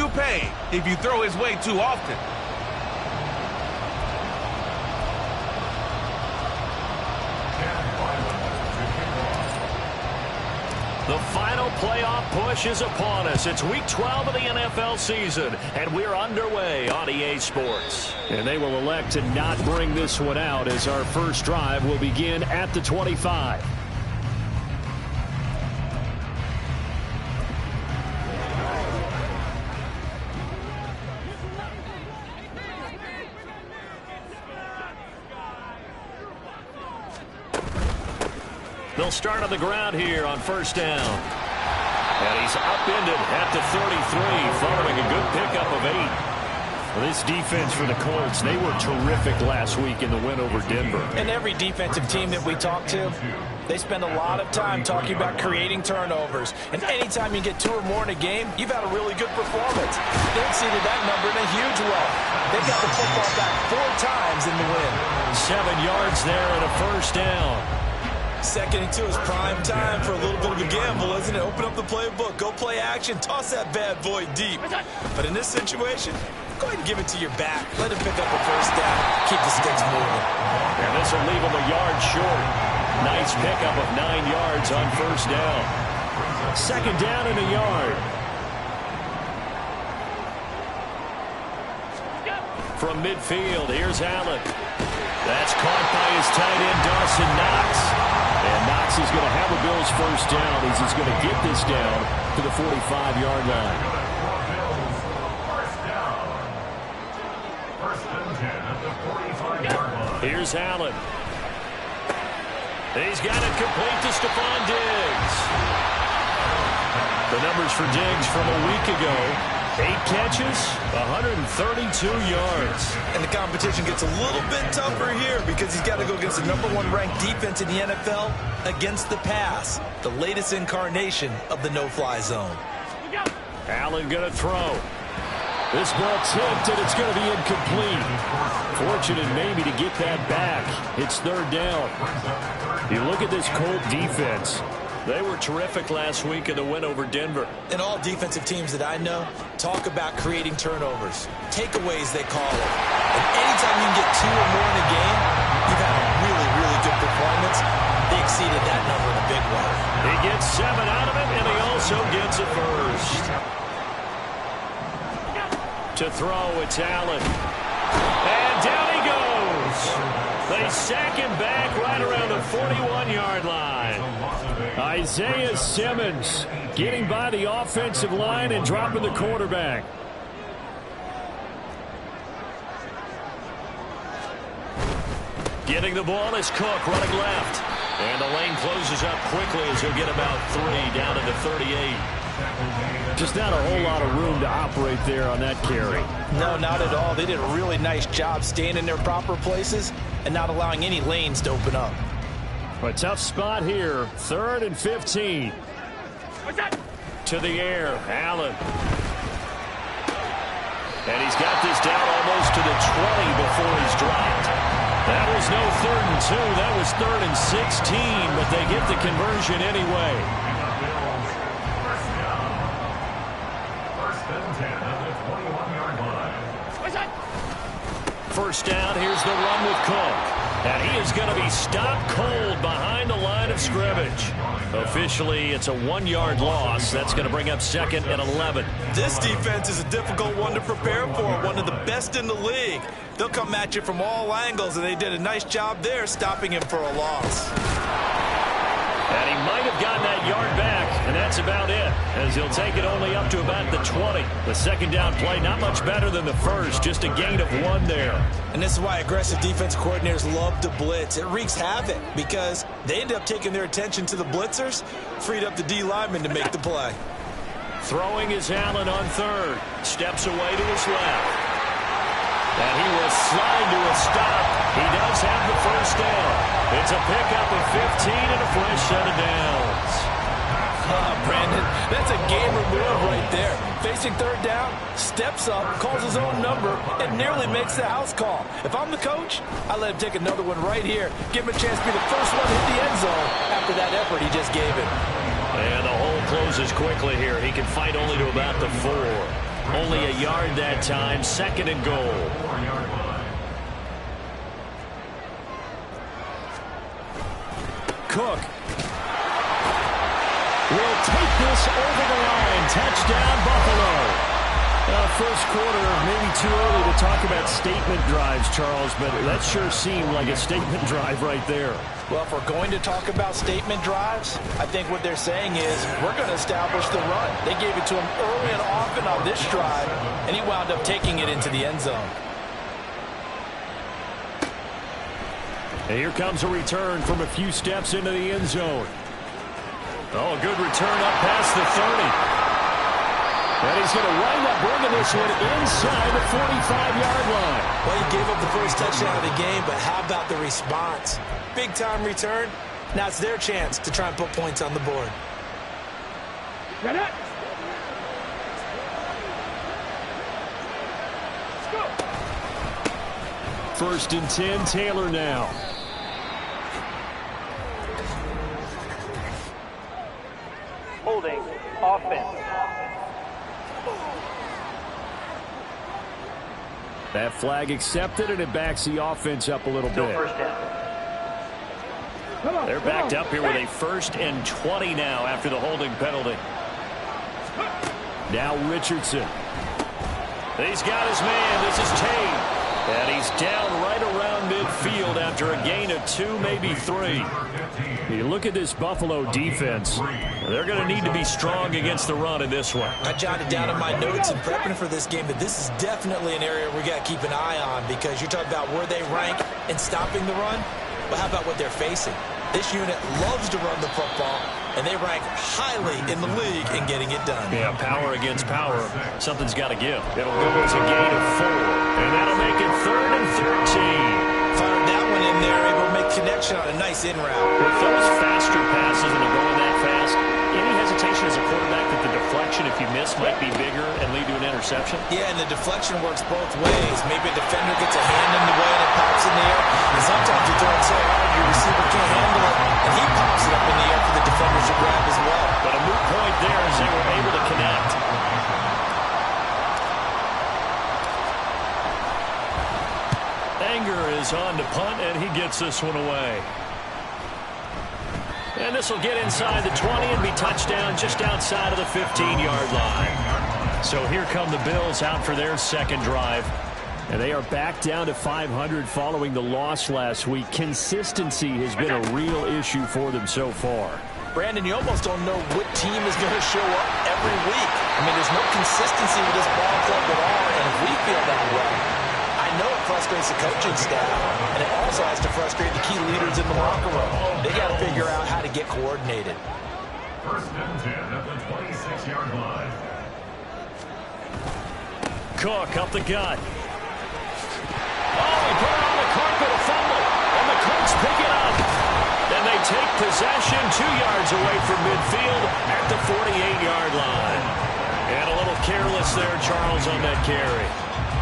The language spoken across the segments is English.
you pay if you throw his way too often. The final playoff push is upon us. It's week 12 of the NFL season, and we're underway on EA Sports. And they will elect to not bring this one out as our first drive will begin at the 25. They'll start on the ground here on first down. And he's upended at the 33 following a good pickup of 8. Well, this defense for the Colts, they were terrific last week in the win over Denver. And every defensive team that we talk to, they spend a lot of time talking about creating turnovers. And anytime you get 2 or more in a game, you've had a really good performance. They exceeded that number in a huge way. They got the football back 4 times in the win. 7 yards there and a first down. 2nd and 2 is prime time for a little bit of a gamble, isn't it? Open up the playbook, go play action, toss that bad boy deep. But in this situation, go ahead and give it to your back. Let him pick up a first down. Keep the sticks moving. And this will leave him a yard short. Nice pickup of 9 yards on first down. 2nd down and a yard. From midfield, here's Allen. That's caught by his tight end, Dawson Knox. And Knox is going to have a Bills first down as he's going to get this down to the 45-yard line. Here's Allen. He's got it complete to Stephon Diggs. The numbers for Diggs from a week ago. 8 catches, 132 yards. And the competition gets a little bit tougher here because he's got to go against the #1 ranked defense in the NFL against the pass, the latest incarnation of the no-fly zone. Allen going to throw. This ball tipped, and it's going to be incomplete. Fortunate maybe to get that back. It's 3rd down. You look at this Colt defense. They were terrific last week in the win over Denver. And all defensive teams that I know talk about creating turnovers. Takeaways, they call it. And anytime you can get 2 or more in a game, you've had a really, really good performance. They exceeded that number in a big way. He gets 7 out of it, and he also gets a first. To throw, it's Allen. And down he goes. They sack him back right around the 41-yard line. Isaiah Simmons getting by the offensive line and dropping the quarterback. Getting the ball is Cook running left. And the lane closes up quickly as he'll get about 3 down to the 38. Just not a whole lot of room to operate there on that carry. No, not at all. They did a really nice job staying in their proper places and not allowing any lanes to open up. A tough spot here. 3rd and 15. To the air, Allen. And he's got this down almost to the 20 before he's dropped. That was no 3rd and 2. That was 3rd and 16, but they get the conversion anyway. First down, here's the run with Cook. And he is going to be stopped cold behind the line of scrimmage. Officially, it's a 1-yard loss. That's going to bring up 2nd and 11. This defense is a difficult one to prepare for, one of the best in the league. They'll come at you from all angles, and they did a nice job there stopping him for a loss. And he might have gotten that yard back, and that's about it, as he'll take it only up to about the 20. The 2nd down play, not much better than the first, just a gain of 1 there. And this is why aggressive defense coordinators love to blitz. It wreaks havoc because they end up taking their attention to the blitzers, freed up the D lineman to make the play. Throwing is Allen on 3rd. Steps away to his left. And he will slide to a stop. He does have the first down. It's a pickup of 15 and a fresh set of downs. Brandon, that's a gamer move right there. Facing 3rd down, steps up, calls his own number, and nearly makes the house call. If I'm the coach, I let him take another one right here. Give him a chance to be the first one to hit the end zone after that effort he just gave him. And the hole closes quickly here. He can fight only to about the 4. Only a yard that time, 2nd and goal. Cook will take this over the line. Touchdown, Buffalo. First quarter, maybe too early to talk about statement drives, Charles, but that sure seemed like a statement drive right there. Well, if we're going to talk about statement drives, I think what they're saying is we're going to establish the run. They gave it to him early and often on this drive, and he wound up taking it into the end zone. And here comes a return from a few steps into the end zone. Oh, good return up past the 30. And he's going to wind up bringing this one inside the 45-yard line. Well, he gave up the first touchdown of the game, but how about the response? Big-time return. Now it's their chance to try and put points on the board. Get it. Let's go. 1st and 10, Taylor now. Holding offense. That flag accepted, and it backs the offense up a little bit. They're backed up here with a 1st and 20 now after the holding penalty. Now Richardson. He's got his man. This is Tate. And he's down right around midfield after a gain of 2, maybe 3. You look at this Buffalo defense. They're going to need to be strong against the run in this one. I jotted down in my notes in prepping for this game that this is definitely an area we got to keep an eye on, because you're talking about where they rank in stopping the run. But how about what they're facing? This unit loves to run the football, and they rank highly in the league in getting it done. Yeah, power against power. Something's got to give. It'll go as a gain of 4, and that'll make it 3rd and 13. Fired that one in there, able to make connection on a nice in route. With those faster passes and they're going that fast, any hesitation as a quarterback that the deflection, if you miss, might be bigger and lead to an interception? Yeah, and the deflection works both ways. Maybe a defender gets a hand in the way and it pops in the air. And sometimes you throw it so hard your receiver can't handle it, and he pops it up in the air for the defenders to grab as well. But a moot point there as they were able to connect. Anger is on to punt, and he gets this one away. And this will get inside the 20 and be touchdown just outside of the 15-yard line. So here come the Bills out for their 2nd drive. And they are back down to 500 following the loss last week. Consistency has been a real issue for them so far. Brandon, you almost don't know what team is going to show up every week. I mean, there's no consistency with this ball club at all, and if we feel that way, I know it frustrates the coaching staff, and it also has to frustrate the key leaders in the locker room. They got to figure out how to get coordinated. 1st and 10 at the 26-yard line. Cook up the gut. Oh, he put it on the carpet, a fumble, and the Colts pick it up. Then they take possession 2 yards away from midfield at the 48-yard line. And a little careless there, Charles, on that carry.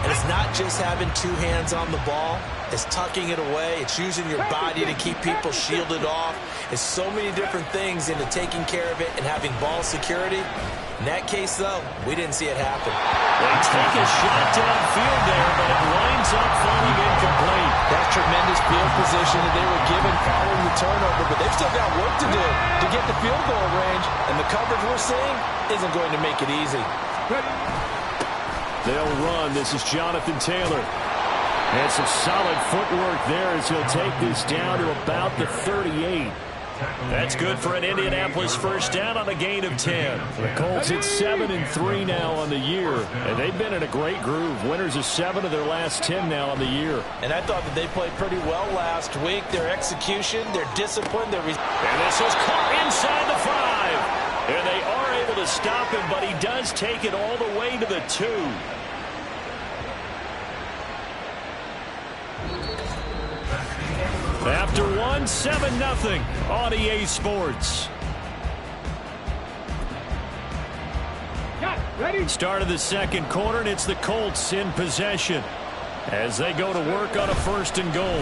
And it's not just having 2 hands on the ball. It's tucking it away. It's using your body to keep people shielded off. It's so many different things into taking care of it and having ball security. In that case, though, we didn't see it happen. They take a shot downfield there, but it winds up falling incomplete. That's tremendous field position that they were given following the turnover, but they've still got work to do to get the field goal range, and the coverage we're seeing isn't going to make it easy. They'll run. This is Jonathan Taylor. And some solid footwork there as he'll take this down to about the 38. That's good for an Indianapolis 1st down on a gain of 10. The Colts at 7-3 now on the year, and they've been in a great groove. Winners of 7 of their last 10 now on the year. And I thought that they played pretty well last week. Their execution, their discipline, and this is caught inside the 5. And they are able to stop him, but he does take it all the way to the 2. After 1, 7-0 on EA Sports. Ready? Start of the 2nd quarter, and it's the Colts in possession as they go to work on a 1st and goal.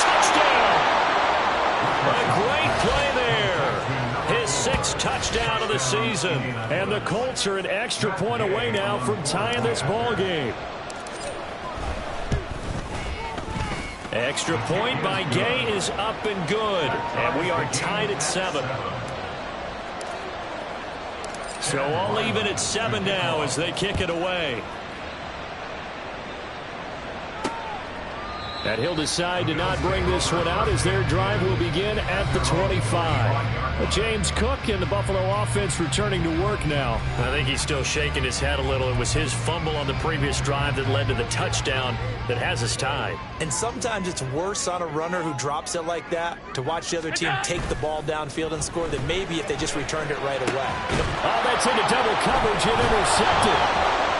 Touchdown! A great play there. His 6th first touchdown of the season. And the Colts are an extra point away now from tying this ball game. Extra point by Gay is up and good. And we are tied at 7. So all even at 7 now as they kick it away. And he'll decide to not bring this one out as their drive will begin at the 25. But James Cook and the Buffalo offense returning to work now. I think he's still shaking his head a little. It was his fumble on the previous drive that led to the touchdown that has us tied. And sometimes it's worse on a runner who drops it like that to watch the other team take the ball downfield and score than maybe if they just returned it right away. Oh, that's into double coverage and intercepted.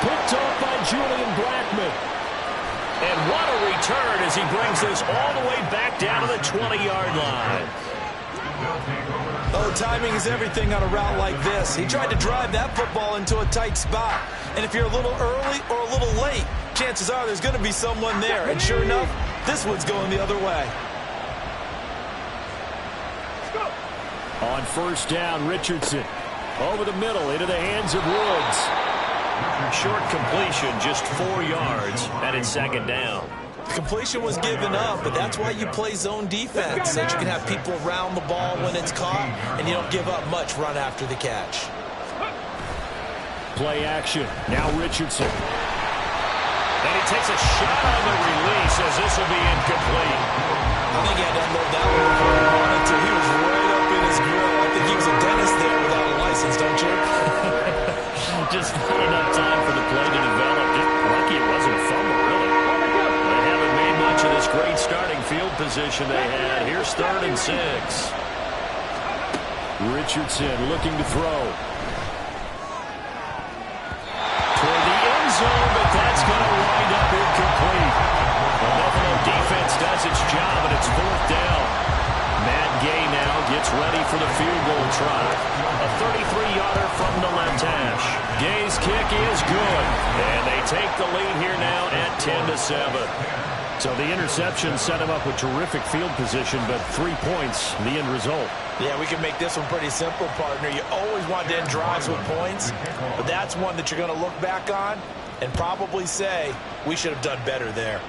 Picked off by Julian Blackmon. And what a return as he brings this all the way back down to the 20-yard line. Oh, timing is everything on a route like this. He tried to drive that football into a tight spot. And if you're a little early or a little late, chances are there's going to be someone there. And sure enough, this one's going the other way. On first down, Richardson over the middle into the hands of Woods. Short completion, just 4 yards, and it's second down. Completion was given up, but that's why you play zone defense, so that you can have people around the ball when it's caught, and you don't give up much run after the catch. Play action. Now Richardson. And he takes a shot on the release as this will be incomplete. I think he had to unload that one before he wanted to. He was right up in his grill. I think he was a dentist there without a license, don't you? Just not enough time for the play to develop. Lucky it wasn't a fumble, really. They haven't made much of this great starting field position they had. Here's 3rd and 6. Richardson looking to throw. Toward the end zone, but that's going to wind up incomplete. The Buffalo defense does its job, and it's 4th down. Matt Gay now gets ready for the field goal try. A 33-yarder from the left hash. Gay's kick is good, and they take the lead here now at 10-7. So the interception set him up with terrific field position, but 3 points, the end result. Yeah, we can make this one pretty simple, partner. You always want to end drives with points, but that's one that you're going to look back on and probably say, we should have done better there.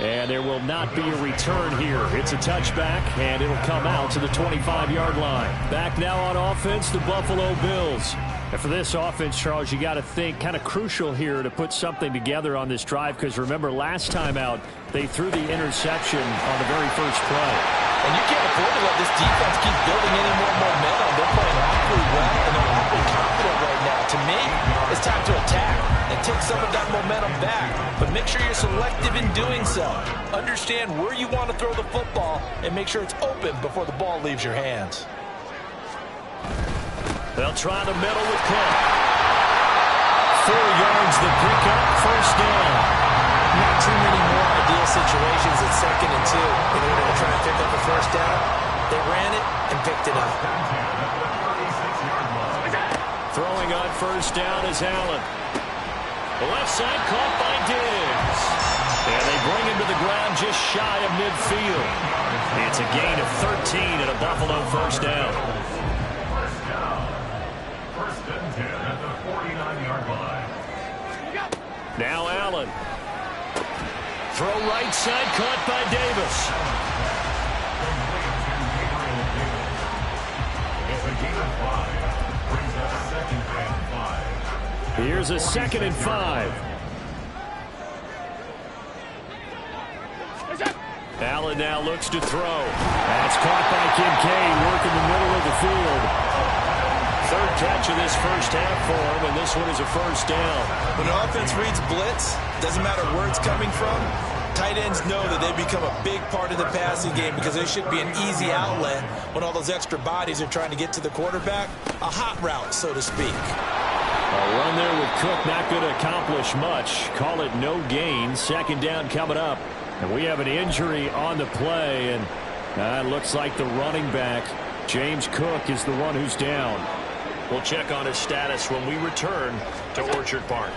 And there will not be a return here. It's a touchback, and it'll come out to the 25-yard line. Back now on offense, the Buffalo Bills. And for this offense, Charles, you got to think kind of crucial here to put something together on this drive, because remember, last time out, they threw the interception on the very first play. And you can't afford to let this defense keep building any more momentum. They're playing awfully well, and they're awfully confident right now. To me, it's time to attack and take some of that momentum back. But make sure you're selective in doing so. Understand where you want to throw the football and make sure it's open before the ball leaves your hands. They'll try the middle with Cook. 4 yards the pickup, first down. Not too many more ideal situations at 2nd and 2. If they're going to try and pick up a first down, they ran it and picked it up. Throwing on first down is Allen. The left side caught by Diggs. And they bring him to the ground just shy of midfield. It's a gain of 13 and a Buffalo first down. First and 10 at the 49-yard line. Now Allen. Throw right side, caught by Davis. It's a gain of 5. Brings us 2nd and 5. Here's a 2nd and 5. Allen now looks to throw. That's caught by Kincaid, working the middle of the field. 3rd catch of this first half for him, and this one is a first down. When an offense reads blitz, doesn't matter where it's coming from, tight ends know that they become a big part of the passing game because they should be an easy outlet when all those extra bodies are trying to get to the quarterback. A hot route, so to speak. A run there with Cook not going to accomplish much. Call it no gain. 2nd down coming up. And we have an injury on the play, and it looks like the running back, James Cook, is the one who's down. We'll check on his status when we return to Orchard Park.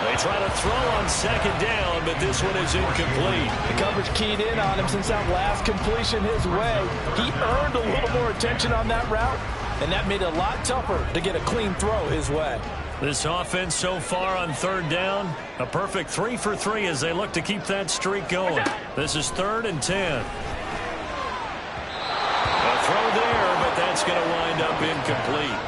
They try to throw on second down, but this one is incomplete. The coverage keyed in on him since that last completion his way. He earned a little more attention on that route, and that made it a lot tougher to get a clean throw his way. This offense so far on third down, a perfect 3 for 3 as they look to keep that streak going. This is 3rd and 10. A throw there, but that's going to wind up incomplete.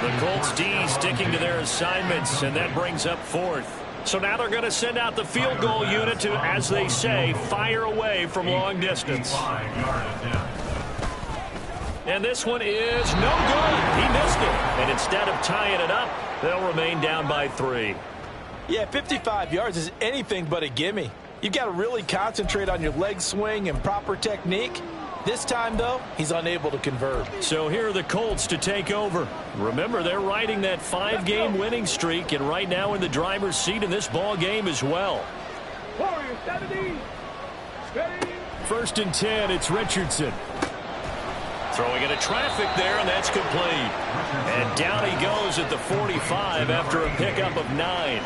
The Colts D sticking to their assignments, and that brings up 4th. So now they're going to send out the field goal unit to, as they say, fire away from long distance. And this one is no good. He missed it. And instead of tying it up, they'll remain down by 3. Yeah, 55 yards is anything but a gimme. You've got to really concentrate on your leg swing and proper technique. This time, though, he's unable to convert. So here are the Colts to take over. Remember, they're riding that 5-game winning streak, and right now in the driver's seat in this ball game as well. 1st and 10, it's Richardson. Throwing into traffic there, and that's complete. And down he goes at the 45 after a pickup of 9.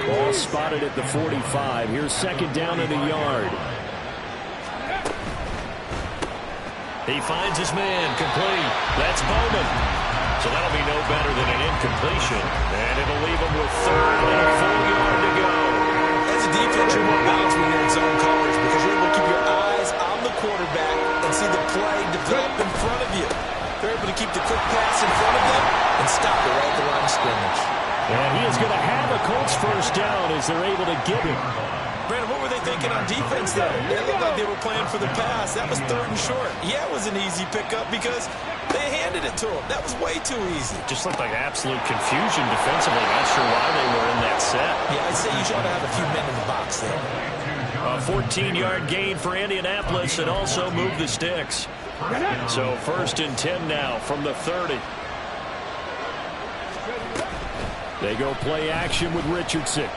Ball spotted at the 45. Here's 2nd down and a yard. He finds his man, complete. That's Bowman. So that'll be no better than an incompletion. And it'll leave him with 3rd and a full yard to go. As a defense, you're more balanced when you're in zone coverage because you're able to keep your eyes on the quarterback and see the play develop in front of you. They're able to keep the quick pass in front of them and stop it right at the line of scrimmage. And he is going to have a Colts 1st down as they're able to get him. Brandon, what were they thinking on defense there? It looked like they were playing for the pass. That was 3rd and short. Yeah, it was an easy pickup because they handed it to him. That was way too easy. Just looked like absolute confusion defensively. Not sure why they were in that set. Yeah, I'd say you should have a few men in the box there. A 14-yard gain for Indianapolis and also moved the sticks. So 1st and 10 now from the 30. They go play action with Richardson.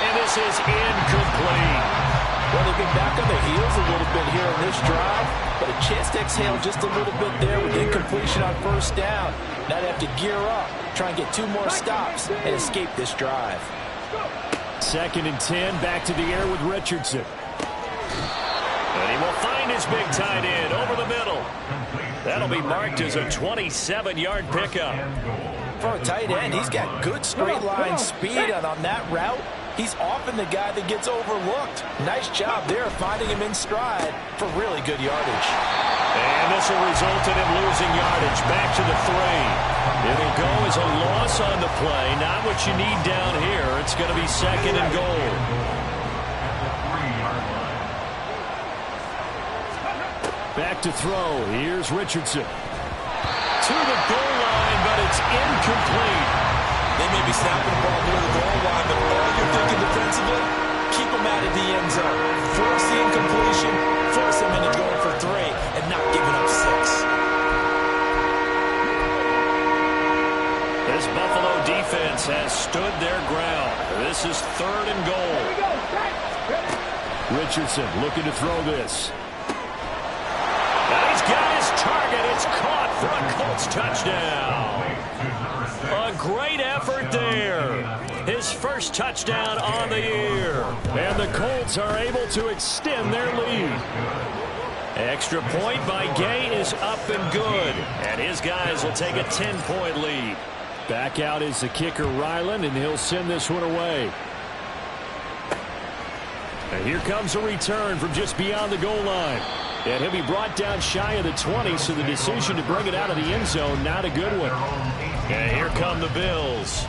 And this is incomplete. Well, they've been back on their heels a little bit here in this drive, but a chance to exhale just a little bit there with incompletion on 1st down. Now they have to gear up, try and get 2 more stops, and escape this drive. 2nd and 10, back to the air with Richardson. And he will find his big tight end over the middle. That'll be marked as a 27-yard pickup. For a tight end, he's got good straight line speed, and on that route, he's often the guy that gets overlooked. Nice job there finding him in stride for really good yardage. And this will result in him losing yardage. Back to the 3. It'll go as a loss on the play. Not what you need down here. It's going to be 2nd and goal. Back to throw. Here's Richardson. To the goal line, but it's incomplete. They may be snapping the ball near the goal line, but all you're thinking defensively, keep them out of the end zone. Force the incompletion, force them into going for 3, and not giving up 6. This Buffalo defense has stood their ground. This is 3rd and goal. Richardson looking to throw this. And he's got his target. It's caught for a Colts touchdown. A great effort there. His 1st touchdown on the year. And the Colts are able to extend their lead. Extra point by Gay is up and good. And his guys will take a 10-point lead. Back out is the kicker, Ryland, and he'll send this one away. And here comes a return from just beyond the goal line. And he'll be brought down shy of the 20, so the decision to bring it out of the end zone, not a good one. And here come the Bills.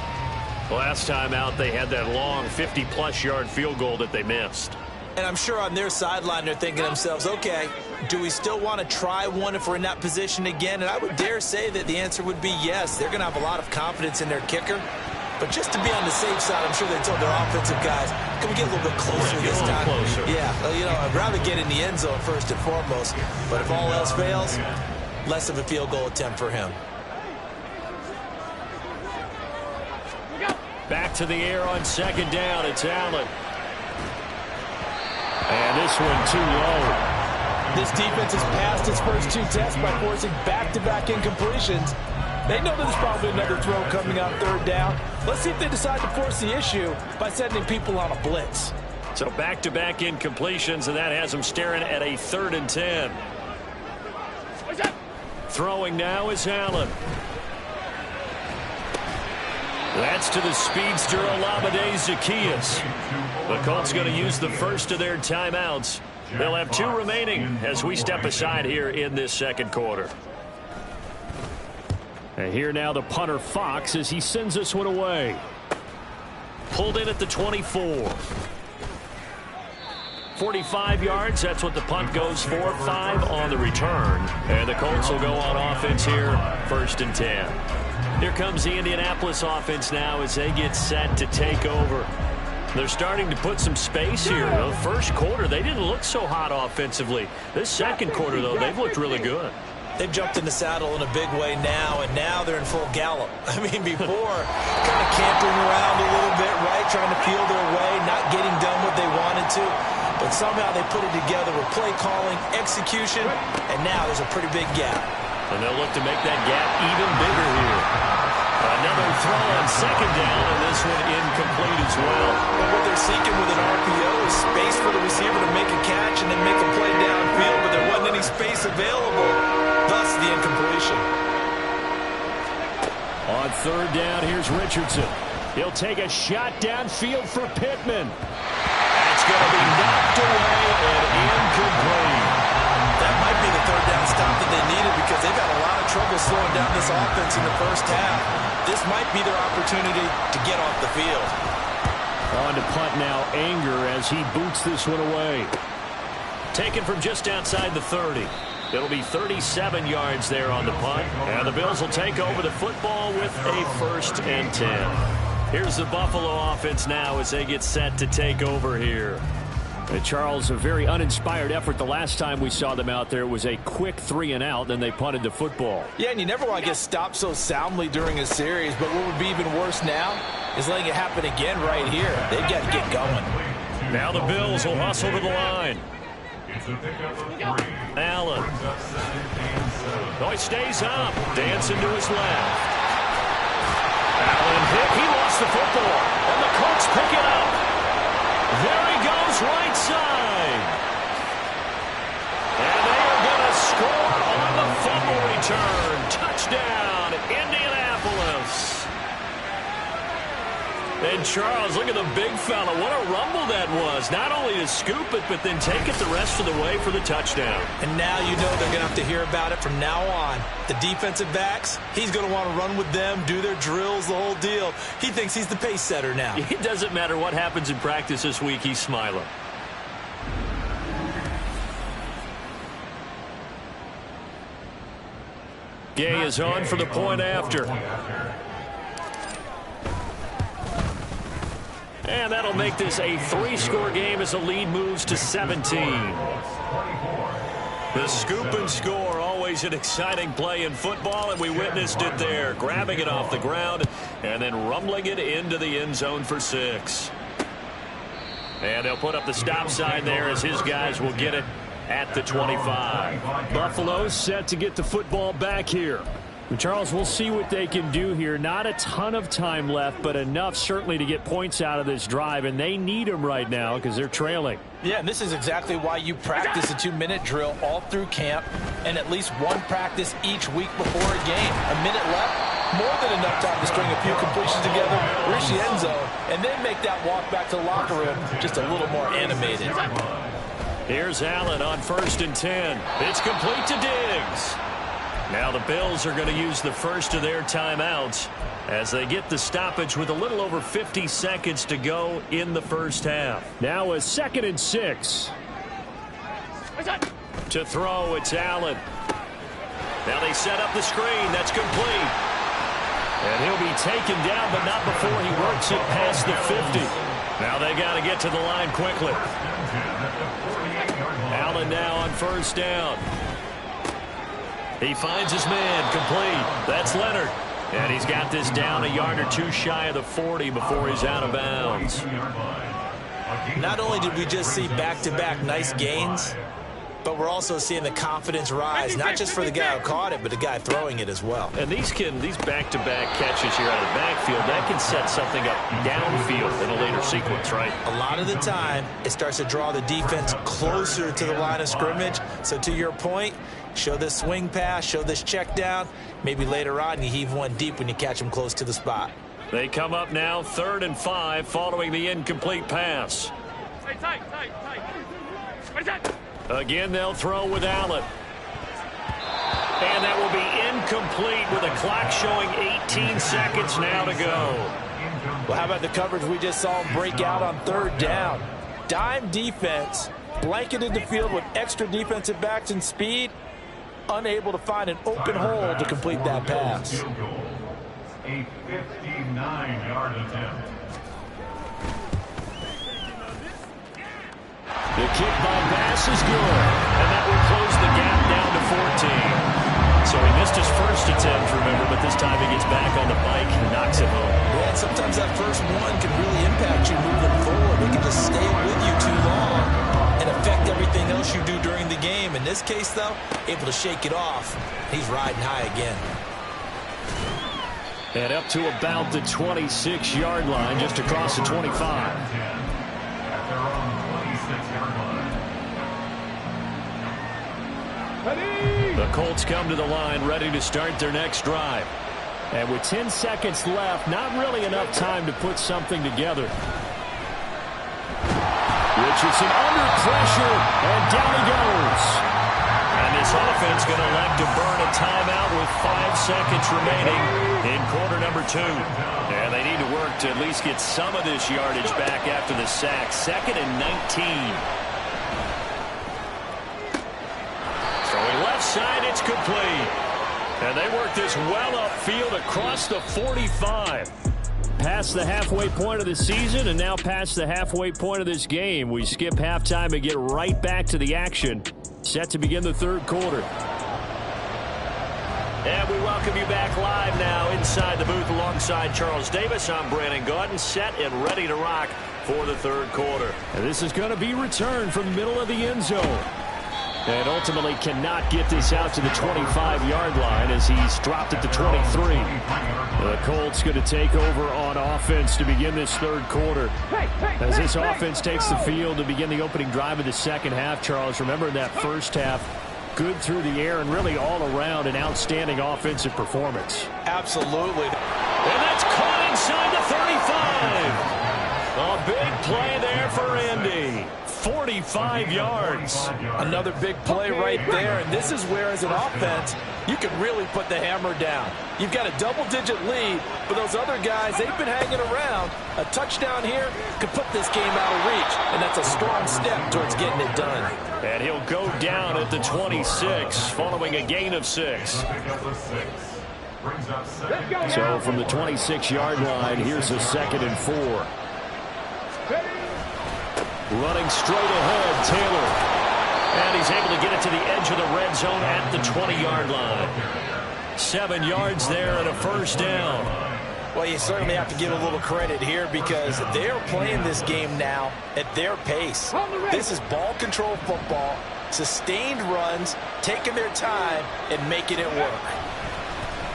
Last time out, they had that long 50-plus yard field goal that they missed. And I'm sure on their sideline they're thinking to themselves, okay, do we still want to try one if we're in that position again? And I would dare say that the answer would be yes. They're going to have a lot of confidence in their kicker. But just to be on the safe side, I'm sure they told their offensive guys, can we get a little bit closer this time? Closer. Yeah, well, you know, I'd rather get in the end zone first and foremost. But if all else fails, less of a field goal attempt for him. Back to the air on 2nd down. It's Allen. And this one too low. This defense has passed its first 2 tests by forcing back-to-back incompletions. They know there's probably another throw coming on third down. Let's see if they decide to force the issue by sending people on a blitz. So back-to-back incompletions, and that has them staring at a 3rd and 10. Throwing now is Allen. That's to the speedster Olamide Zaccheaus. The Colts going to use the first of their timeouts. They'll have 2 remaining as we step aside here in this second quarter. And here now the punter Fox as he sends this one away. Pulled in at the 24. 45 yards, that's what the punt goes for. 5 on the return. And the Colts will go on offense here, 1st and 10. Here comes the Indianapolis offense now as they get set to take over. They're starting to put some space here. The first quarter, they didn't look so hot offensively. This second quarter, though, they've looked really good. They've jumped in the saddle in a big way now, and now they're in full gallop. I mean, before, kind of camping around a little bit, right, trying to feel their way, not getting done what they wanted to. But somehow they put it together with play calling, execution, and now there's a pretty big gap. And they'll look to make that gap even bigger here. Another throw on 2nd down, and this one incomplete as well. But what they're seeking with an RPO is space for the receiver to make a catch and then make a play downfield, but there wasn't any space available, thus the incompletion. On 3rd down, here's Richardson. He'll take a shot downfield for Pittman. That's going to be knocked away and incomplete. That might be the 3rd down stop that they needed because they've had a lot of trouble slowing down this offense in the first half. This might be their opportunity to get off the field. On to punt now, Anger as he boots this one away. Taken from just outside the 30. It'll be 37 yards there on the punt. And the Bills will take over the football with a 1st and 10. Here's the Buffalo offense now as they get set to take over here. Charles, a very uninspired effort the last time we saw them out there. Was a quick 3 and out, then they punted the football. Yeah, and you never want to get stopped so soundly during a series, but what would be even worse now is letting it happen again right here. They've got to get going. Now the Bills will hustle to the line. Allen. Oh, he stays up. Dancing to his left. Allen hit. He lost the football. And the Colts pick it up. There he goes, right side. And they are going to score on the fumble return. Touchdown, Indianapolis. And Charles, look at the big fella. What a rumble that was. Not only to scoop it, but then take it the rest of the way for the touchdown. And now you know they're going to have to hear about it from now on. The defensive backs, he's going to want to run with them, do their drills, the whole deal. He thinks he's the pace setter now. It doesn't matter what happens in practice this week. He's smiling. Gay is on for the point after. And that'll make this a 3-score game as the lead moves to 17. The scoop and score, always an exciting play in football, and we witnessed it there. Grabbing it off the ground and then rumbling it into the end zone for 6. And they'll put up the stop sign there as his guys will get it at the 25. Buffalo set to get the football back here. Charles, we'll see what they can do here. Not a ton of time left, but enough certainly to get points out of this drive, and they need them right now because they're trailing. Yeah, and this is exactly why you practice a 2-minute drill all through camp and at least one practice each week before a game. A minute left, more than enough time to string a few completions together, reach the end zone, and then make that walk back to the locker room just a little more animated. Here's Allen on 1st and 10. It's complete to Diggs. Now the Bills are going to use the first of their timeouts as they get the stoppage with a little over 50 seconds to go in the first half. Now a 2nd and 6. To throw, it's Allen. Now they set up the screen. That's complete. And he'll be taken down, but not before he works it past the 50. Now they got to get to the line quickly. Allen now on 1st down. He finds his man, complete. That's Leonard. And he's got this down a yard or two shy of the 40 before he's out of bounds. Not only did we just see back-to-back nice gains, but we're also seeing the confidence rise, not just for the guy who caught it, but the guy throwing it as well. And these back-to-back catches here out of the backfield, that can set something up downfield in a later sequence, right? A lot of the time, it starts to draw the defense closer to the line of scrimmage. So to your point, show this swing pass, show this check down. Maybe later on you heave one deep when you catch them close to the spot. They come up now 3rd and 5 following the incomplete pass. Again, they'll throw with Allen. And that will be incomplete with a clock showing 18 seconds now to go. Well, how about the coverage we just saw him break out on 3rd down? Dime defense, blanketed the field with extra defensive backs and speed, unable to find an open hole to complete that pass. A 59-yard attempt. The kick by Bass is good, and that will close the gap down to 14. So he missed his first attempt, remember, but this time he gets back on the bike and knocks it home. Yeah, and sometimes that first one can really impact you moving forward. It can just stay with you too long and affect everything else you do during the game. In this case, though, able to shake it off. He's riding high again. And up to about the 26-yard line, just across the 25. At their own 26-yard line. The Colts come to the line ready to start their next drive. And with 10 seconds left, not really enough time to put something together. Richardson under pressure, and down he goes. And this offense going to elect to burn a timeout with 5 seconds remaining in quarter number 2. And they need to work to at least get some of this yardage back after the sack. 2nd and 19. Throwing left side, it's complete. And they work this well upfield across the 45. Past the halfway point of the season and now past the halfway point of this game. We skip halftime and get right back to the action. Set to begin the 3rd quarter. And we welcome you back live now inside the booth alongside Charles Davis. I'm Brandon Gaudin, set and ready to rock for the 3rd quarter. And this is going to be returned from the middle of the end zone. And ultimately cannot get this out to the 25-yard line as he's dropped at the 23. The Colts going to take over on offense to begin this 3rd quarter. As this offense takes the field to begin the opening drive of the 2nd half, Charles, remember in that first half, good through the air and really all around an outstanding offensive performance. Absolutely. And that's caught inside the 35. A big play there for Andy. 45 yards. Another big play right there, and this is where, as an offense, you can really put the hammer down. You've got a double-digit lead, but those other guys, they've been hanging around. A touchdown here could put this game out of reach, and that's a strong step towards getting it done. And he'll go down at the 26, following a gain of 6. So from the 26-yard line, here's a 2nd and 4. Running straight ahead, Taylor. And he's able to get it to the edge of the red zone at the 20-yard line. 7 yards there and a 1st down. Well, you certainly have to give a little credit here because they're playing this game now at their pace. This is ball control football, sustained runs, taking their time and making it work.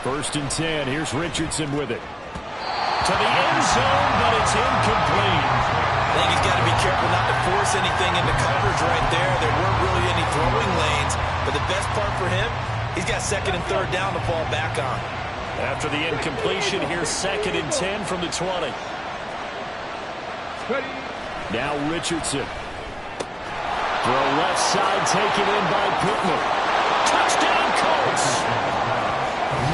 1st and 10. Here's Richardson with it. To the end zone, but it's incomplete. I think he's got to be careful not to force anything into coverage right there. There weren't really any throwing lanes, but the best part for him, he's got 2nd and 3rd down to fall back on. After the incompletion, here's 2nd and 10 from the 20. Now Richardson. Throw left side taken in by Pittman. Touchdown Colts!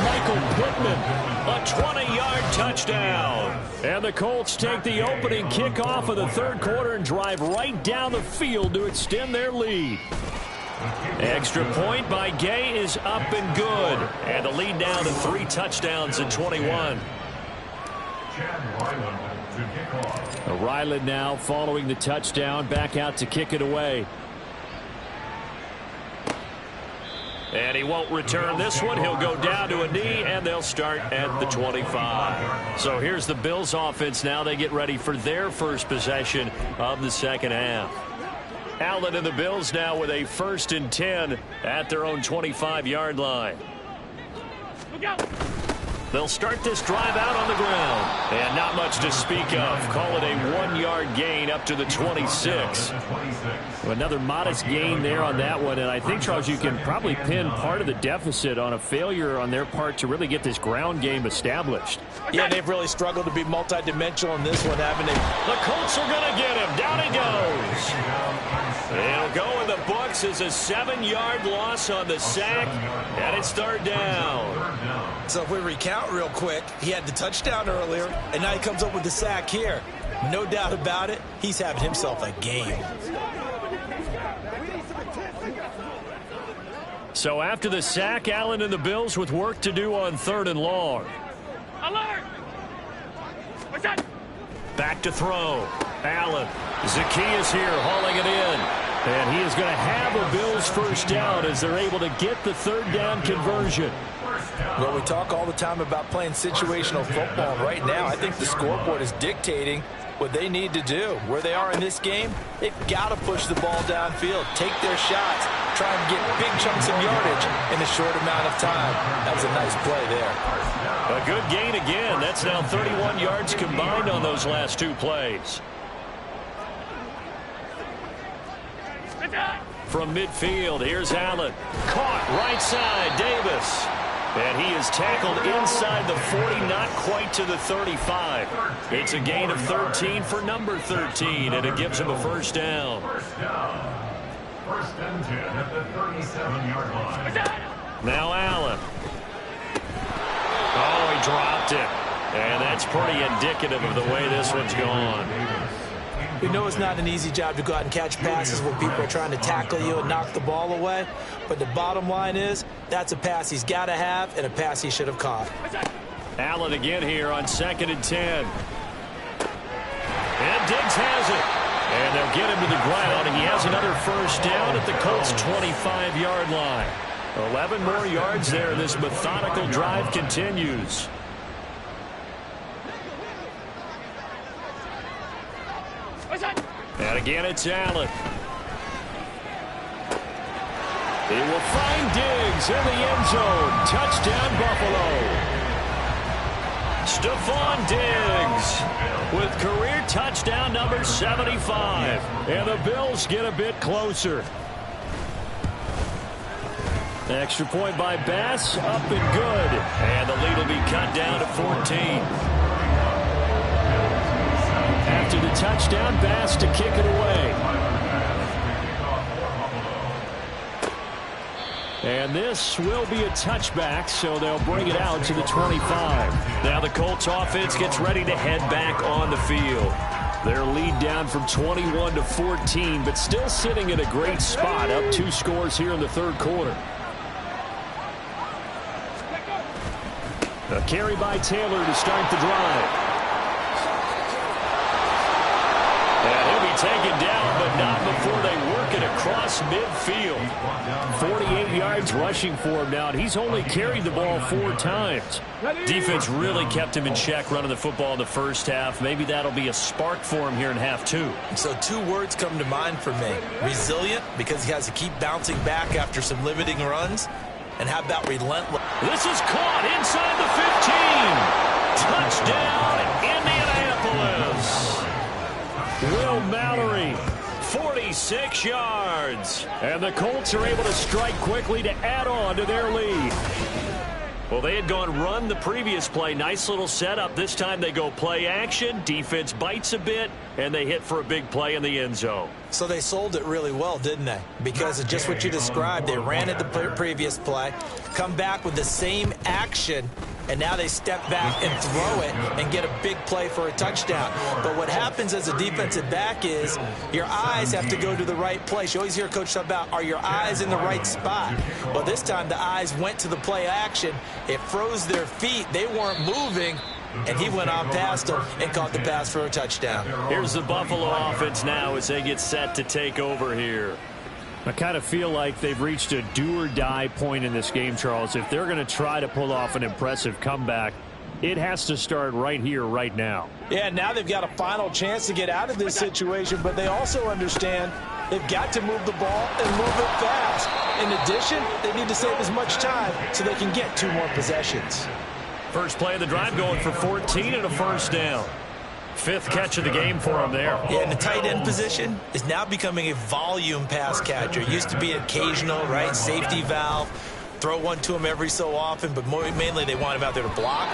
Michael Pittman, a 20-yard touchdown. And the Colts take the opening kickoff of the 3rd quarter and drive right down the field to extend their lead. Extra point by Gay is up and good. And the lead down to 3 touchdowns in 21. Ryland now following the touchdown, back out to kick it away. And he won't return this one. He'll go down to a knee, and they'll start at the 25. So here's the Bills offense now. They get ready for their first possession of the 2nd half. Allen and the Bills now with a 1st and 10 at their own 25-yard line. They'll start this drive out on the ground. And not much to speak of. Call it a 1-yard gain up to the 26. Another modest gain there on that one. And I think, Charles, you can probably pin part of the deficit on a failure on their part to really get this ground game established. Yeah, they've really struggled to be multidimensional in this one, haven't they? The Colts are going to get him. Down he goes. It'll go in the books as a 7-yard loss on the sack. And it's 3rd down. So if we recount real quick, he had the touchdown earlier, and now he comes up with the sack here. No doubt about it, he's having himself a game. So after the sack, Allen and the Bills with work to do on 3rd and long. Alert! What's that? Back to throw. Allen. Zacchaeus here hauling it in. And he is going to have a Bills 1st down as they're able to get the 3rd down conversion. Well, we talk all the time about playing situational football. Right now, I think the scoreboard is dictating what they need to do. Where they are in this game, they've got to push the ball downfield, take their shots, try and get big chunks of yardage in a short amount of time. That was a nice play there. A good gain again. That's now 31 yards combined on those last 2 plays. From midfield, here's Allen. Caught right side, Davis. And he is tackled inside the 40, not quite to the 35. It's a gain of 13 for number 13, and it gives him a 1st down. 1st and 10 at the 37-yard line. Now Allen. Oh, he dropped it. And that's pretty indicative of the way this one's gone. We know it's not an easy job to go out and catch passes when people are trying to tackle you and knock the ball away. But the bottom line is, that's a pass he's got to have and a pass he should have caught. Allen again here on 2nd and 10. And Diggs has it. And they'll get him to the ground, and he has another 1st down at the Colts' 25-yard line. 11 more yards there. This methodical drive continues. And again, it's Allen. He will find Diggs in the end zone. Touchdown, Buffalo. Stephon Diggs with career touchdown number 75. And the Bills get a bit closer. Extra point by Bass, up and good. And the lead will be cut down to 14. After the touchdown, Bass to kick it away. And this will be a touchback, so they'll bring it out to the 25. Now the Colts offense gets ready to head back on the field. Their lead down from 21 to 14, but still sitting in a great spot, up 2 scores here in the 3rd quarter. A carry by Taylor to start the drive. And he'll be taken down, but not before they work it across midfield. 48 yards rushing for him now, and he's only carried the ball 4 times. Defense really kept him in check running the football in the 1st half. Maybe that'll be a spark for him here in half 2. So 2 words come to mind for me. Resilient, because he has to keep bouncing back after some limiting runs. And how about relentless? This is caught inside the 15. Touchdown, Indianapolis. Will Mallory, 46 yards. And the Colts are able to strike quickly to add on to their lead. Well, they had gone run the previous play. Nice little setup. This time they go play action. Defense bites a bit, and they hit for a big play in the end zone. So they sold it really well, didn't they? Because of just what you described. They ran it the previous play, come back with the same action, and now they step back and throw it and get a big play for a touchdown. But what happens as a defensive back is your eyes have to go to the right place. You always hear Coach talk about, are your eyes in the right spot? Well, this time the eyes went to the play action. It froze their feet. They weren't moving, and he went on past them and caught the pass for a touchdown. Here's the Buffalo offense now as they get set to take over here. I kind of feel like they've reached a do-or-die point in this game, Charles. If they're going to try to pull off an impressive comeback, it has to start right here, right now. Yeah, now they've got a final chance to get out of this situation, but they also understand They've got to move the ball and move it fast. In addition, they need to save as much time so they can get 2 more possessions. First play of the drive going for 14 and a first down. 5th catch of the game for him there. Yeah, and the tight end position is now becoming a volume pass catcher. It used to be occasional, right, safety valve. Throw one to him every so often, but mainly they want him out there to block.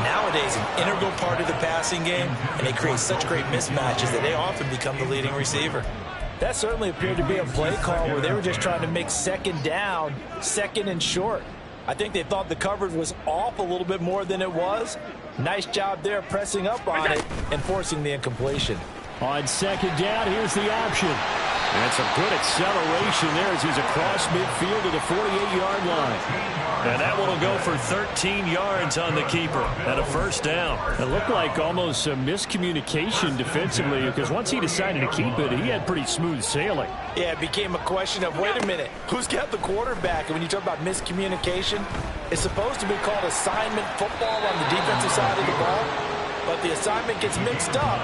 Nowadays, an integral part of the passing game, and they create such great mismatches that they often become the leading receiver. That certainly appeared to be a play call where they were just trying to make second down, second and short. I think they thought the coverage was off a little bit more than it was. Nice job there pressing up on it and forcing the incompletion. On second down, here's the option. And some good acceleration there as he's across midfield to the 48-yard line. And that one will go for 13 yards on the keeper and a first down. It looked like almost a miscommunication defensively because once he decided to keep it, he had pretty smooth sailing. Yeah, it became a question of, wait a minute, who's got the quarterback? And when you talk about miscommunication, it's supposed to be called assignment football on the defensive side of the ball, but the assignment gets mixed up.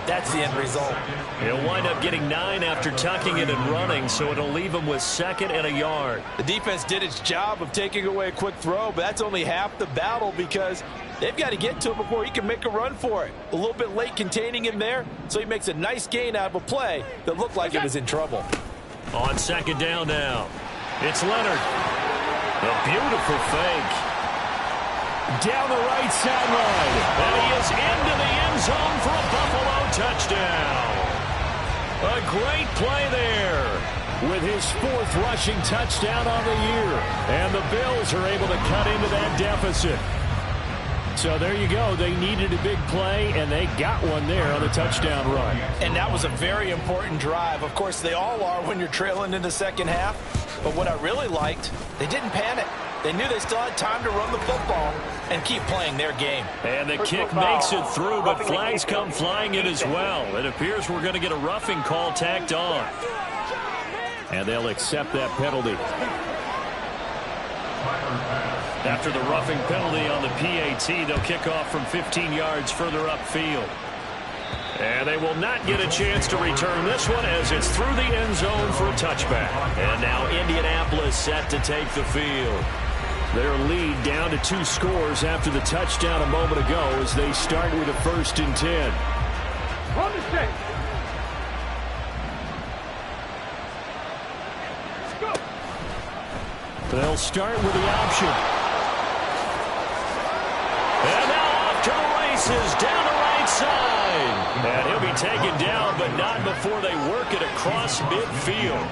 That's the end result. He'll wind up getting 9 after tucking it and running, so it'll leave him with 2nd and a yard. The defense did its job of taking away a quick throw, but that's only half the battle because they've got to get to him before he can make a run for it. A little bit late containing him there, so he makes a nice gain out of a play that looked like it was in trouble. On second down now, it's Leonard. A beautiful fake. Down the right sideline. And he is into the end zone for a Buffalo touchdown. A great play there with his 4th rushing touchdown on the year. And the Bills are able to cut into that deficit. So there you go. They needed a big play, and they got one there on the touchdown run. And that was a very important drive. Of course, they all are when you're trailing in the second half. But what I really liked, they didn't panic. They knew they still had time to run the football and keep playing their game. And the kick makes it through, but flags come flying in as well. It appears we're going to get a roughing call tacked on. And they'll accept that penalty. After the roughing penalty on the PAT, they'll kick off from 15 yards further upfield. And they will not get a chance to return this one as it's through the end zone for a touchback. And now Indianapolis set to take the field. Their lead down to 2 scores after the touchdown a moment ago as they start with a 1st and 10. Run the stick. Let's go. They'll start with the option. And now off to the races down the right side. And he'll be taken down, but not before they work it across midfield.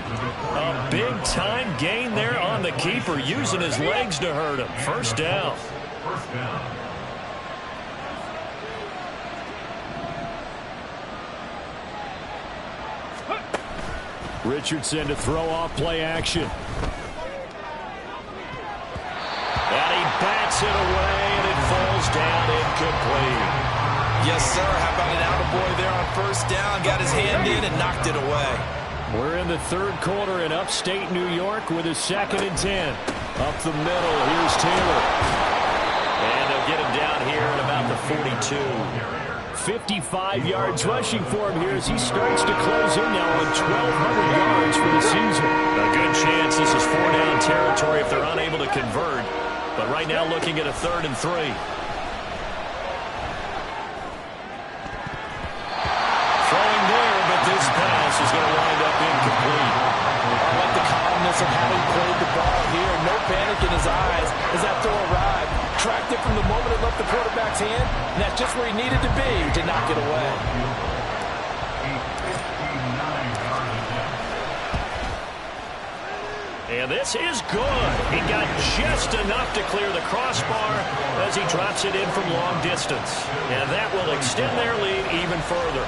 A big-time gain there on the keeper, using his legs to hurt him. First down. Richardson to throw off play action. And he bats it away, and it falls down incomplete. Yes, sir. How about an attaboy there on first down? Got his hand in and knocked it away. We're in the 3rd quarter in upstate New York with a 2nd and 10. Up the middle, here's Taylor. And they'll get him down here at about the 42. 55 yards rushing for him here as he starts to close in now on 1,200 yards for the season. A good chance this is 4-down territory if they're unable to convert. But right now looking at a 3rd and 3. This pass is going to wind up incomplete. I like the calmness of how he played the ball here. No panic in his eyes as that throw arrived. Tracked it from the moment it left the quarterback's hand, and that's just where he needed to be to knock it away. And this is good. He got just enough to clear the crossbar as he drops it in from long distance. And that will extend their lead even further.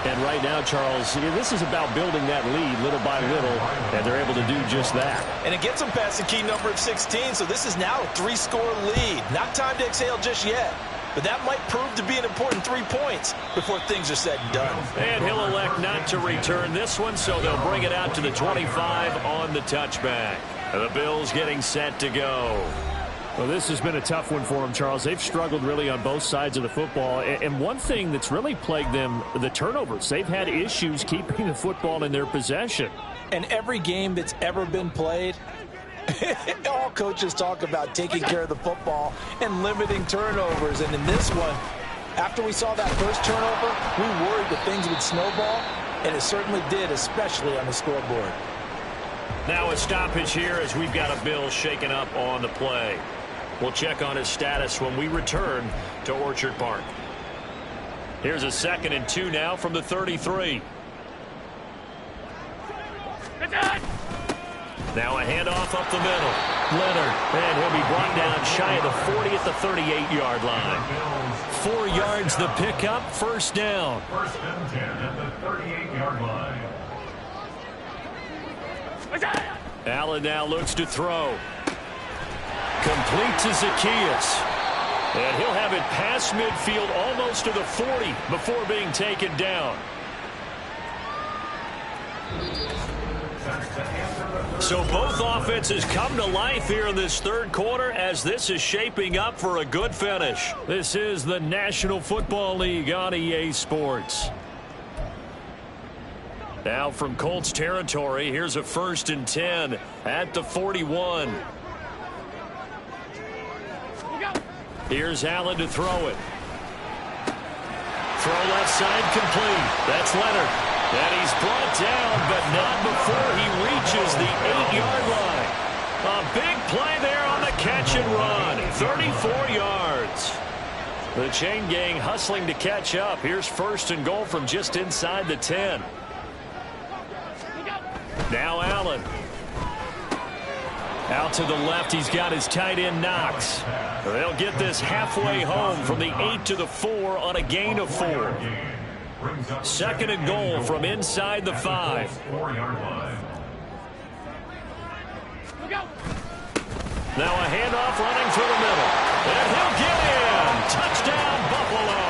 And right now, Charles, this is about building that lead little by little, and they're able to do just that. And it gets them past the key number of 16, so this is now a 3-score lead. Not time to exhale just yet, but that might prove to be an important 3 points before things are said and done. And he'll elect not to return this one, so they'll bring it out to the 25 on the touchback. The Bills getting set to go. Well, this has been a tough one for them, Charles. They've struggled really on both sides of the football. And one thing that's really plagued them, the turnovers. They've had issues keeping the football in their possession. And every game that's ever been played, all coaches talk about taking care of the football and limiting turnovers. And in this one, after we saw that first turnover, we worried that things would snowball, and it certainly did, especially on the scoreboard. Now a stoppage here as we've got a Bill shaken up on the play. We'll check on his status when we return to Orchard Park. Here's a 2nd and 2 now from the 33. Now a handoff up the middle. Leonard, and he'll be brought down shy of the 40 at the 38-yard line. 4 yards the pickup, first down. First and 10 at the 38-yard line. Allen now looks to throw. Complete to Zacchaeus. And he'll have it past midfield almost to the 40 before being taken down. So both offenses come to life here in this third quarter as this is shaping up for a good finish. This is the National Football League on EA Sports. Now from Colts territory, here's a 1st and 10 at the 41. Here's Allen to throw it. Throw left side complete. That's Leonard. And he's brought down, but not before he reaches the 8-yard line. A big play there on the catch and run. 34 yards. The chain gang hustling to catch up. Here's 1st and goal from just inside the 10. Now Allen. Out to the left, he's got his tight end Knox. They'll get this halfway home from the 8 to the 4 on a gain of 4. 2nd and goal from inside the 5. Now a handoff running through the middle. And he'll get in. Touchdown, Buffalo.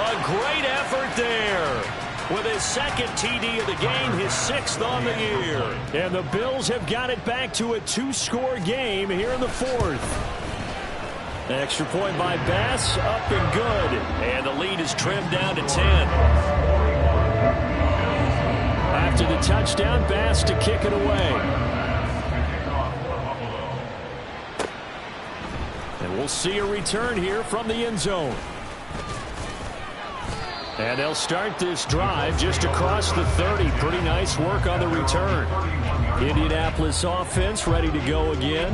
A great effort there. With his 2nd TD of the game, his 6th on the year. And the Bills have got it back to a 2-score game here in the 4th. Extra point by Bass, up and good. And the lead is trimmed down to 10. After the touchdown, Bass to kick it away. And we'll see a return here from the end zone. And they'll start this drive just across the 30. Pretty nice work on the return. Indianapolis offense ready to go again.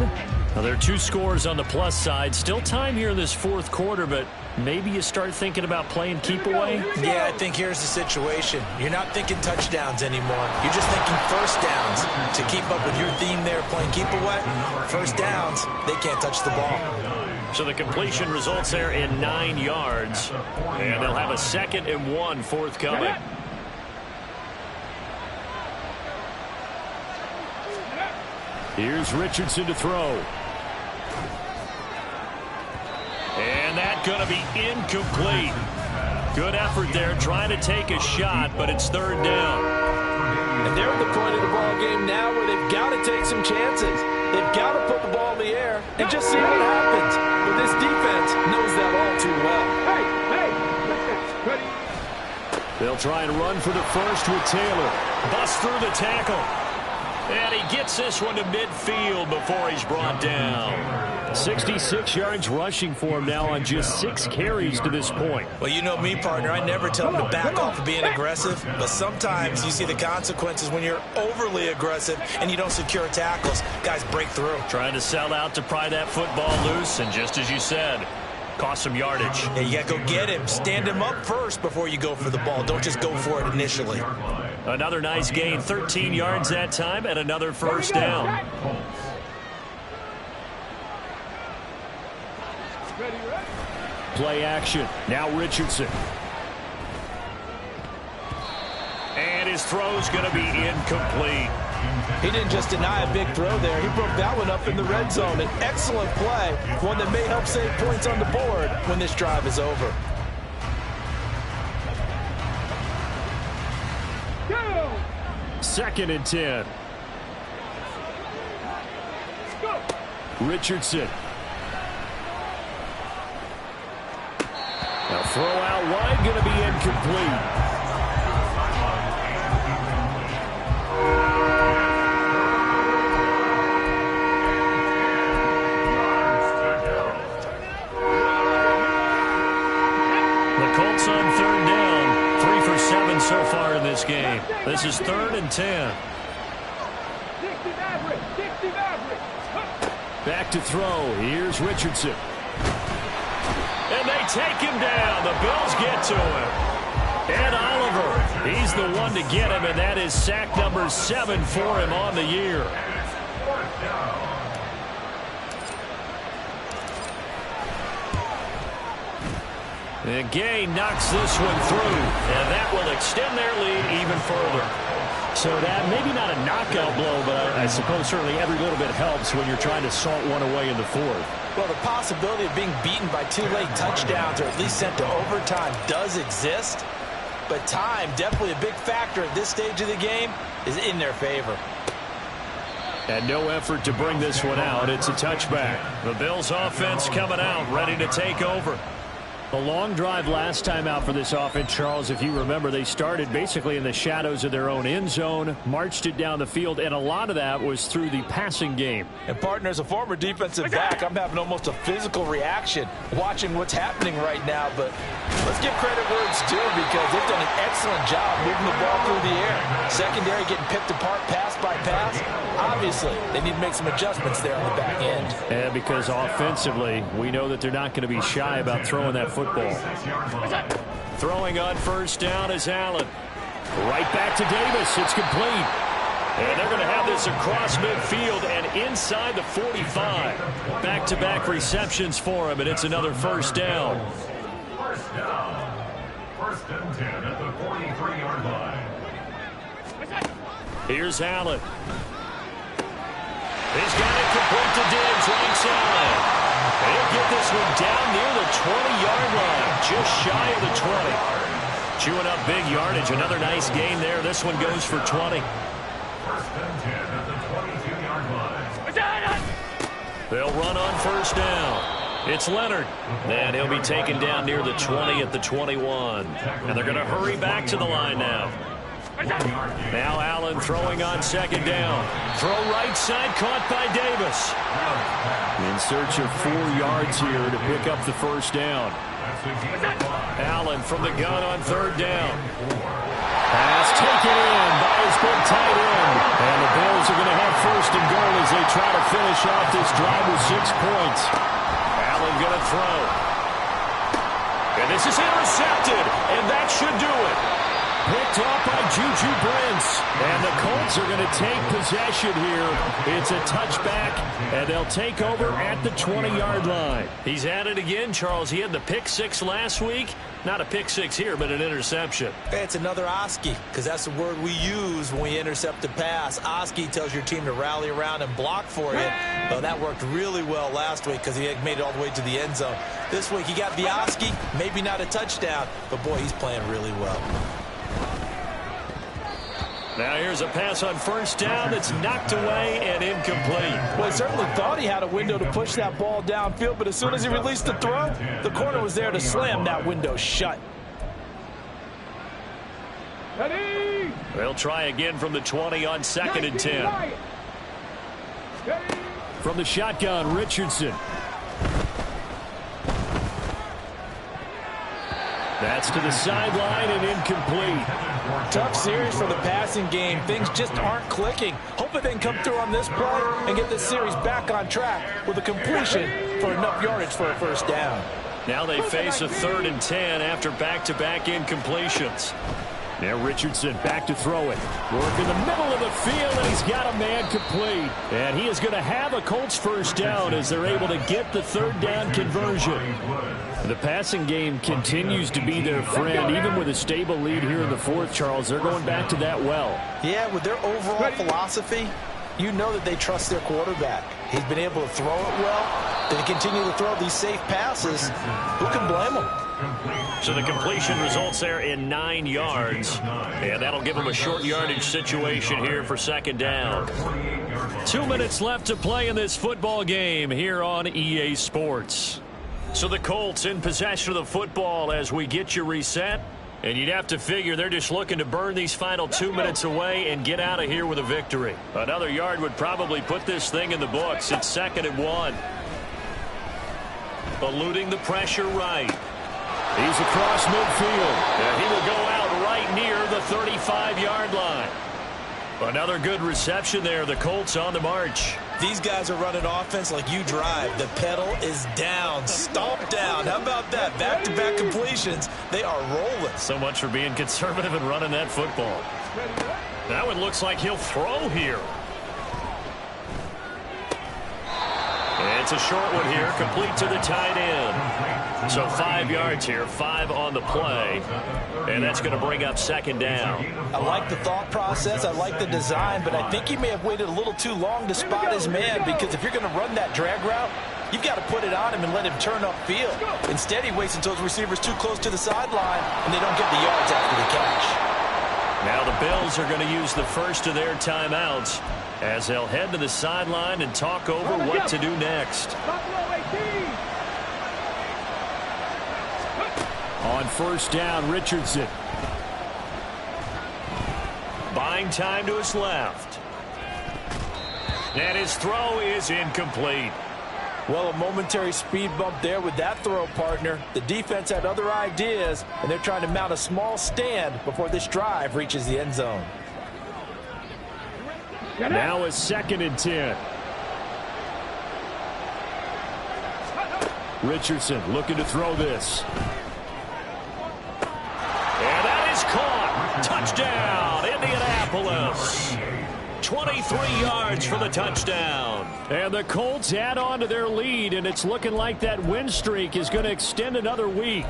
Now, there are 2 scores on the plus side. Still time here in this 4th quarter, but maybe you start thinking about playing keep away? Yeah, I think here's the situation. You're not thinking touchdowns anymore. You're just thinking first downs. To keep up with your theme there, playing keep away, first downs, they can't touch the ball. So the completion results there in 9 yards. And they'll have a 2nd and 1 forthcoming. Here's Richardson to throw. And that's going to be incomplete. Good effort there trying to take a shot, but it's 3rd down. And they're at the point of the ball game now where they've got to take some chances. They've got to put the ball in the air and just see what happens. But this defense knows that all too well. Ready? They'll try and run for the first with Taylor. Bust through the tackle. And he gets this one to midfield before he's brought down. 66 yards rushing for him now on just 6 carries to this point. Well, you know me, partner. I never tell him to back off of being aggressive. But sometimes you see the consequences when you're overly aggressive and you don't secure tackles. Guys break through. Trying to sell out to pry that football loose. And just as you said, cost some yardage. Yeah, you got to go get him. Stand him up first before you go for the ball. Don't just go for it initially. Another nice gain, 13 yards that time, and another first down. Play action. Now Richardson. And his throw's going to be incomplete. He didn't just deny a big throw there. He broke that one up in the red zone. An excellent play, one that may help save points on the board when this drive is over. Go! 2nd and 10. Go! Richardson. Now throw out wide, going to be incomplete. The Colts on third down, 3 for 7 so far in this game. This is 3rd and 10. Back to throw. Here's Richardson. And they take him down. The Bills get to him. Ed Oliver, he's the one to get him, and that is sack number 7 for him on the year. And Gay knocks this one through, and that will extend their lead even further. So that maybe not a knockout blow, but I suppose certainly every little bit helps when you're trying to salt one away in the 4th. Well, the possibility of being beaten by 2 late touchdowns or at least sent to overtime does exist. But time, definitely a big factor at this stage of the game, is in their favor. And no effort to bring this one out. It's a touchback. The Bills offense coming out, ready to take over. A long drive last time out for this offense, Charles. If you remember, they started basically in the shadows of their own end zone, marched it down the field, and a lot of that was through the passing game. And, partner, as a former defensive back, I'm having almost a physical reaction watching what's happening right now. But let's give credit where it's due because they've done an excellent job moving the ball through the air. Secondary getting picked apart pass by pass. Obviously, they need to make some adjustments there on the back end. And because offensively, we know that they're not going to be shy about throwing that football. Throwing on first down is Allen. Right back to Davis. It's complete. And they're going to have this across midfield and inside the 45. Back-to-back receptions for him, and it's another first down. First down. 1st and 10 at the 43-yard line. Here's Allen. He's got it complete to Diggs. Right side. He'll get this one down near the 20-yard line, just shy of the 20. Chewing up big yardage. Another nice gain there. This one goes for 20. 1st and 10 at the 22-yard line. They'll run on first down. It's Leonard. And he'll be taken down near the 20 at the 21. And they're going to hurry back to the line now. Now Allen throwing on second down. Throw right side, caught by Davis. In search of 4 yards here to pick up the first down. Allen from the gun on third down. Pass taken in by his big tight end. And the Bills are going to have first and goal as they try to finish off this drive with 6 points. Allen going to throw. And this is intercepted, and that should do it. Picked off by Juju Brents. And the Colts are going to take possession here. It's a touchback, and they'll take over at the 20-yard line. He's at it again, Charles. He had the pick 6 last week. Not a pick 6 here, but an interception. It's another Oski, because that's the word we use when we intercept a pass. Oski tells your team to rally around and block for you. Well, that worked really well last week because he had made it all the way to the end zone. This week he got the Oski, maybe not a touchdown, but boy, he's playing really well. Now here's a pass on first down that's knocked away and incomplete. Well, he certainly thought he had a window to push that ball downfield, but as soon as he released the throw, the corner was there to slam that window shut. They'll try again from the 20 on 2nd and 10. From the shotgun, Richardson. That's to the sideline and incomplete. Tough series for the passing game. Things just aren't clicking. Hoping they can come through on this play and get this series back on track with a completion for enough yardage for a first down. Now they face a 3rd and 10 after back-to-back incompletions. Now Richardson back to throw it. Work in the middle of the field, and he's got a man complete. And he is going to have a Colts first down as they're able to get the 3rd down conversion. The passing game continues to be their friend. Even with a stable lead here in the 4th, Charles, they're going back to that well. Yeah, with their overall philosophy, you know that they trust their quarterback. He's been able to throw it well. They continue to throw these safe passes. Who can blame them? So the completion results there in 9 yards. And that'll give them a short yardage situation here for 2nd down. 2 minutes left to play in this football game here on EA Sports. So the Colts in possession of the football as we get you reset. And you'd have to figure they're just looking to burn these final 2 minutes away and get out of here with a victory. Another yard would probably put this thing in the books. It's 2nd and 1. Eluding the pressure right. He's across midfield. And he will go out right near the 35-yard line. Another good reception there. The Colts on the march. These guys are running offense like you drive. The pedal is down, stomped down. How about that? Back-to-back completions. They are rolling. So much for being conservative and running that football. That one looks like he'll throw here. It's a short one here, complete to the tight end. So 5 yards here, 5 on the play. And that's going to bring up 2nd down. I like the thought process. I like the design, but I think he may have waited a little too long to spot his man, because if you're going to run that drag route, you've got to put it on him and let him turn upfield. Instead, he waits until his receiver's too close to the sideline, and they don't get the yards after the catch. Now the Bills are going to use the first of their timeouts as they'll head to the sideline and talk over what to do next. On 1st down, Richardson. Buying time to his left. And his throw is incomplete. Well, a momentary speed bump there with that throw, partner. The defense had other ideas, and they're trying to mount a small stand before this drive reaches the end zone. Now it's 2nd and 10. Richardson looking to throw this. And that is caught. Touchdown, Indianapolis. 23 yards for the touchdown. And the Colts add on to their lead, and it's looking like that win streak is going to extend another week.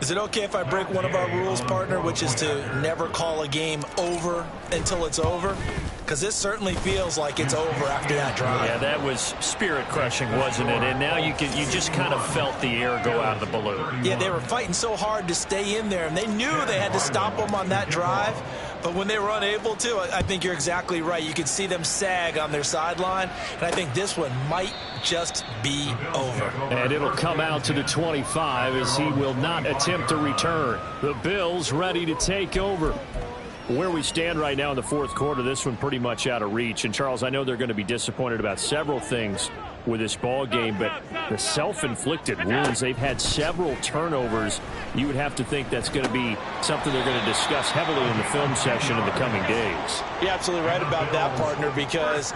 Is it okay if I break one of our rules, partner, which is to never call a game over until it's over? Because this certainly feels like it's over after that drive. Yeah, that was spirit-crushing, wasn't it? And now you just kind of felt the air go out of the balloon. Yeah, they were fighting so hard to stay in there, and they knew they had to stop them on that drive. But when they were unable to, I think you're exactly right. You could see them sag on their sideline, and I think this one might just be over. And it'll come out to the 25 as he will not attempt to return. The Bills ready to take over. Where we stand right now in the 4th quarter, this one pretty much out of reach. And, Charles, I know they're going to be disappointed about several things with this ball game, but the self-inflicted wounds, they've had several turnovers. You would have to think that's going to be something they're going to discuss heavily in the film session in the coming days. You're absolutely right about that, partner, because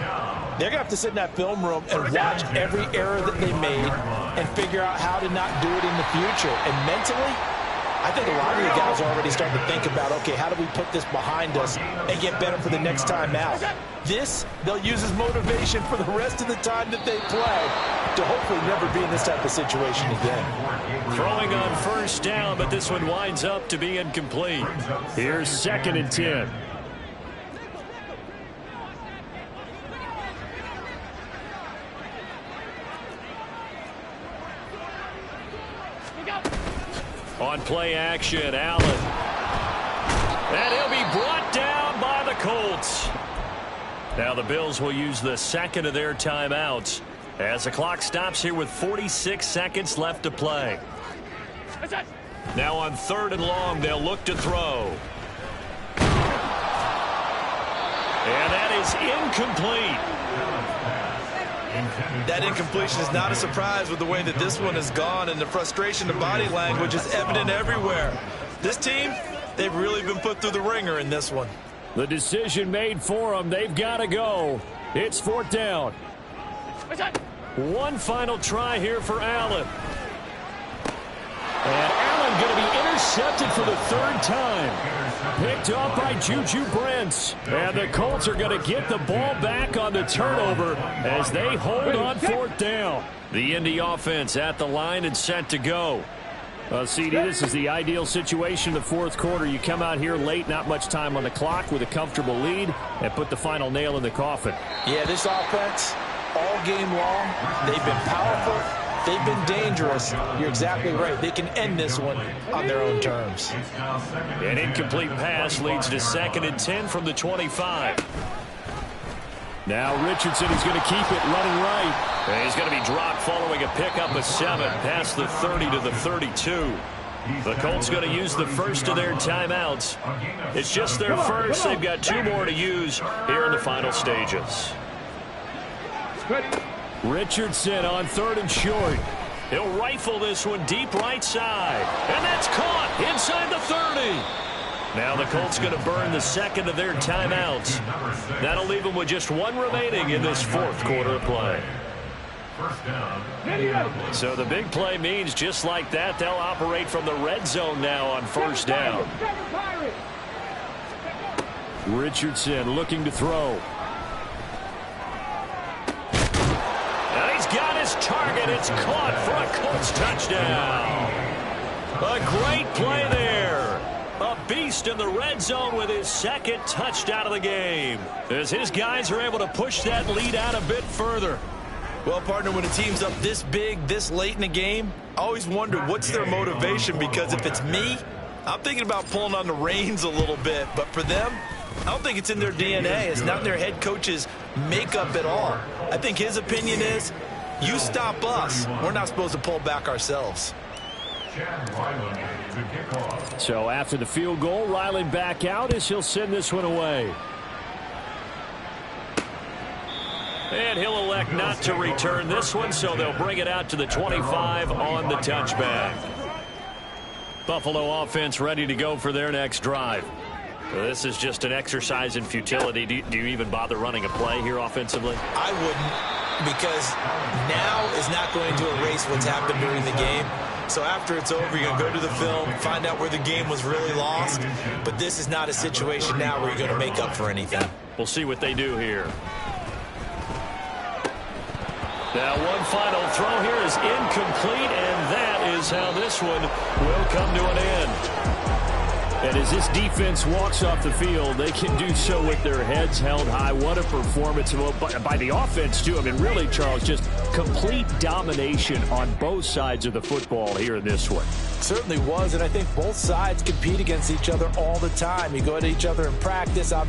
they're going to have to sit in that film room and watch every error that they made and figure out how to not do it in the future. And mentally, I think a lot of the guys are already starting to think about, okay, how do we put this behind us and get better for the next time out? This, they'll use as motivation for the rest of the time that they play to hopefully never be in this type of situation again. Throwing on 1st down, but this one winds up to be incomplete. Here's 2nd and 10. On play action, Allen. And he'll be brought down by the Colts. Now the Bills will use the 2nd of their timeouts as the clock stops here with 46 seconds left to play. Now on 3rd and long, they'll look to throw. And that is incomplete. That incompletion is not a surprise with the way that this one has gone, and the frustration, the body language is evident everywhere. This team, they've really been put through the ringer in this one. The decision made for them. They've got to go. It's 4th down. One final try here for Allen. And Allen going to be intercepted for the 3rd time. Picked up by Juju Brents. And the Colts are going to get the ball back on the turnover as they hold on 4th down. The Indy offense at the line and set to go. CD, this is the ideal situation in the 4th quarter. You come out here late, not much time on the clock with a comfortable lead, and put the final nail in the coffin. Yeah, this offense, all game long, they've been powerful. They've been dangerous. You're exactly right. They can end this one on their own terms. An incomplete pass leads to 2nd and 10 from the 25. Now Richardson, he's going to keep it running right. And he's going to be dropped following a pickup of 7 past the 30 to the 32. The Colts going to use the first of their timeouts. It's just their first. They've got 2 more to use here in the final stages. Richardson on 3rd and short. He'll rifle this one deep right side. And that's caught inside the 30. Now the Colts going to burn the second of their timeouts. That'll leave them with just 1 remaining in this 4th quarter of play. So the big play means just like that, they'll operate from the red zone now on 1st down. Richardson looking to throw. And he's got his target. It's caught for a Colts touchdown. A great play there. A beast in the red zone with his 2nd touchdown of the game, as his guys are able to push that lead out a bit further. Well, partner, when a team's up this big, this late in the game, I always wonder what's their motivation, because if it's me, I'm thinking about pulling on the reins a little bit. But for them, I don't think it's in their DNA. It's not in their head coach's makeup at all. I think his opinion is, you stop us, we're not supposed to pull back ourselves. So after the field goal, Ryland back out as he'll send this one away. And he'll elect not to return this one, so they'll bring it out to the 25 on the touchback. Buffalo offense ready to go for their next drive. Well, this is just an exercise in futility. Do you even bother running a play here offensively? I wouldn't, because now is not going to erase what's happened during the game. So after it's over, you're going to go to the film, find out where the game was really lost. But this is not a situation now where you're going to make up for anything. We'll see what they do here. Now one final throw here is incomplete, and that is how this one will come to an end. And as this defense walks off the field, they can do so with their heads held high. What a performance by the offense, too. I mean, really, Charles, just complete domination on both sides of the football here in this one. Certainly was, and I think both sides compete against each other all the time. You go at each other in practice.